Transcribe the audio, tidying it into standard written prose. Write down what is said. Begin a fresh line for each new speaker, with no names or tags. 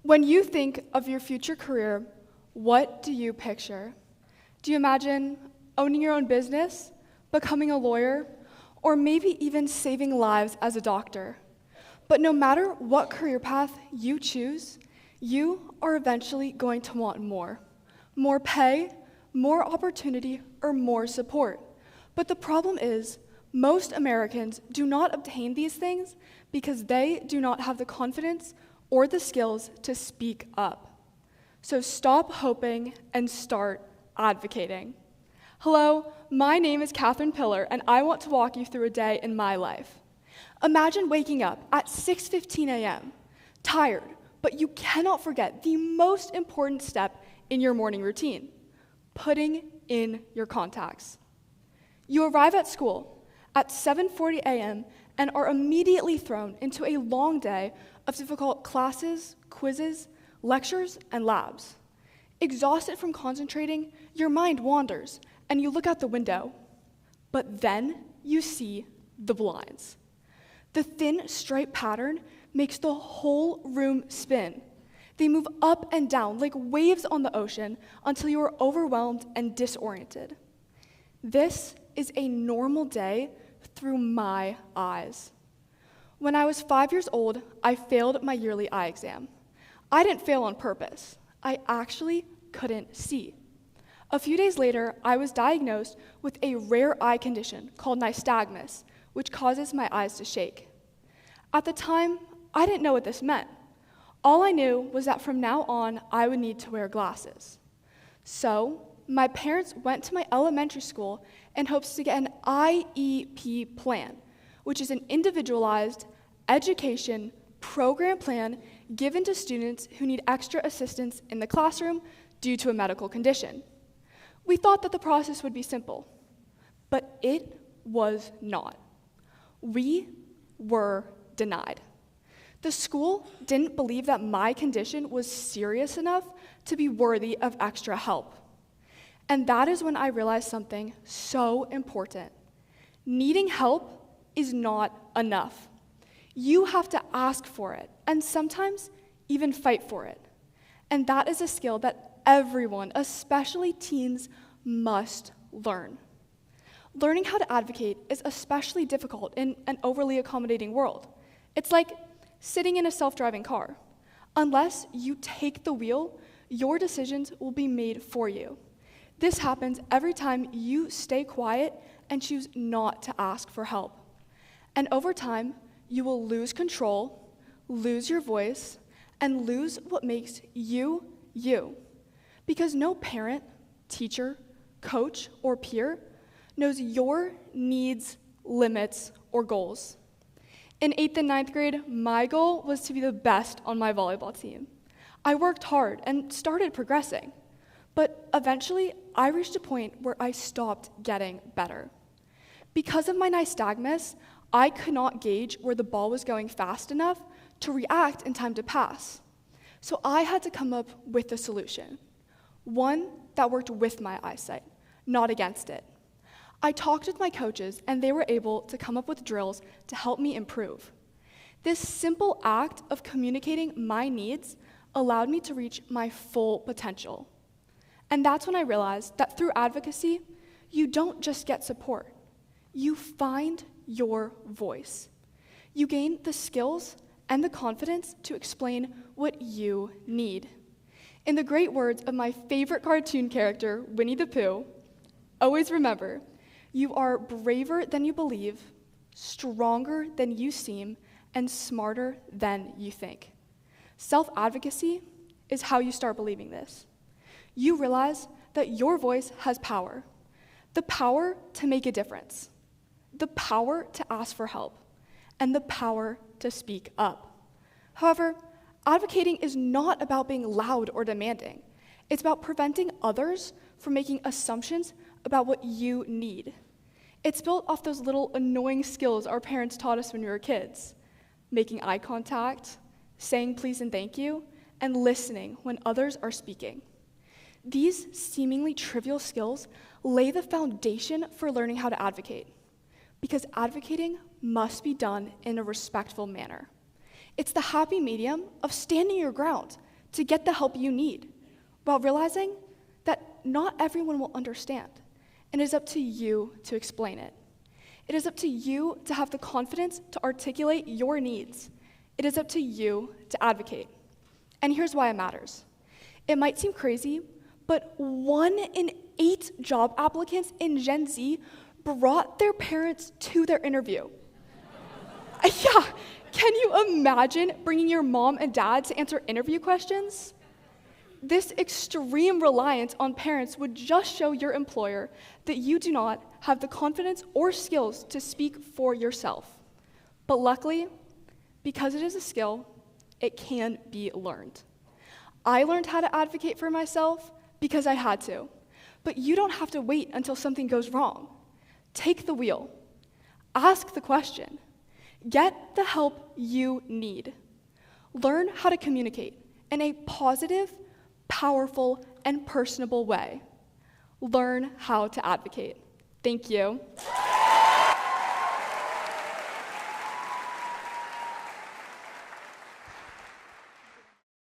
When you think of your future career, what do you picture? Do you imagine owning your own business, becoming a lawyer, or maybe even saving lives as a doctor? But no matter what career path you choose, you are eventually going to want more. More pay, more opportunity, or more support. But the problem is, most Americans do not obtain these things because they do not have the confidence or the skills to speak up. So stop hoping and start advocating. Hello, my name is Catherine Pillar, and I want to walk you through a day in my life. Imagine waking up at 6:15 a.m., tired, but you cannot forget the most important step in your morning routine, putting in your contacts. You arrive at school at 7:40 a.m. and are immediately thrown into a long day of difficult classes, quizzes, lectures, and labs. Exhausted from concentrating, your mind wanders, and you look out the window. But then you see the blinds. The thin stripe pattern makes the whole room spin. They move up and down like waves on the ocean until you are overwhelmed and disoriented. This is a normal day through my eyes. When I was 5 years old, I failed my yearly eye exam. I didn't fail on purpose. I actually couldn't see. A few days later, I was diagnosed with a rare eye condition called nystagmus, which causes my eyes to shake. At the time, I didn't know what this meant. All I knew was that from now on, I would need to wear glasses. So, my parents went to my elementary school in hopes to get an IEP plan, which is an individualized education program plan given to students who need extra assistance in the classroom due to a medical condition. We thought that the process would be simple, but it was not. We were denied. The school didn't believe that my condition was serious enough to be worthy of extra help. And that is when I realized something so important. Needing help is not enough. You have to ask for it, and sometimes even fight for it. And that is a skill that everyone, especially teens, must learn. Learning how to advocate is especially difficult in an overly accommodating world. It's like sitting in a self-driving car. Unless you take the wheel, your decisions will be made for you. This happens every time you stay quiet and choose not to ask for help. And over time, you will lose control, lose your voice, and lose what makes you, you. Because no parent, teacher, coach, or peer knows your needs, limits, or goals. In 8th and 9th grade, my goal was to be the best on my volleyball team. I worked hard and started progressing, but eventually I reached a point where I stopped getting better. Because of my nystagmus, I could not gauge where the ball was going fast enough to react in time to pass. So I had to come up with a solution, one that worked with my eyesight, not against it. I talked with my coaches, and they were able to come up with drills to help me improve. This simple act of communicating my needs allowed me to reach my full potential. And that's when I realized that through advocacy, you don't just get support. You find your voice. You gain the skills and the confidence to explain what you need. In the great words of my favorite cartoon character, Winnie the Pooh, always remember, you are braver than you believe, stronger than you seem, and smarter than you think. Self-advocacy is how you start believing this. You realize that your voice has power, the power to make a difference, the power to ask for help, and the power to speak up. However, advocating is not about being loud or demanding. It's about preventing others from making assumptions about what you need. It's built off those little annoying skills our parents taught us when we were kids: making eye contact, saying please and thank you, and listening when others are speaking. These seemingly trivial skills lay the foundation for learning how to advocate, because advocating must be done in a respectful manner. It's the happy medium of standing your ground, to get the help you need, while realizing that not everyone will understand, and it is up to you to explain it. It is up to you to have the confidence to articulate your needs. It is up to you to advocate. And here's why it matters. It might seem crazy, but 1 in 8 job applicants in Gen Z brought their parents to their interview. Yeah, can you imagine bringing your mom and dad to answer interview questions? This extreme reliance on parents would just show your employer that you do not have the confidence or skills to speak for yourself. But luckily, because it is a skill, it can be learned. I learned how to advocate for myself because I had to. But you don't have to wait until something goes wrong. Take the wheel. Ask the question. Get the help you need. Learn how to communicate in a positive, powerful, and personable way. Learn how to advocate. Thank you.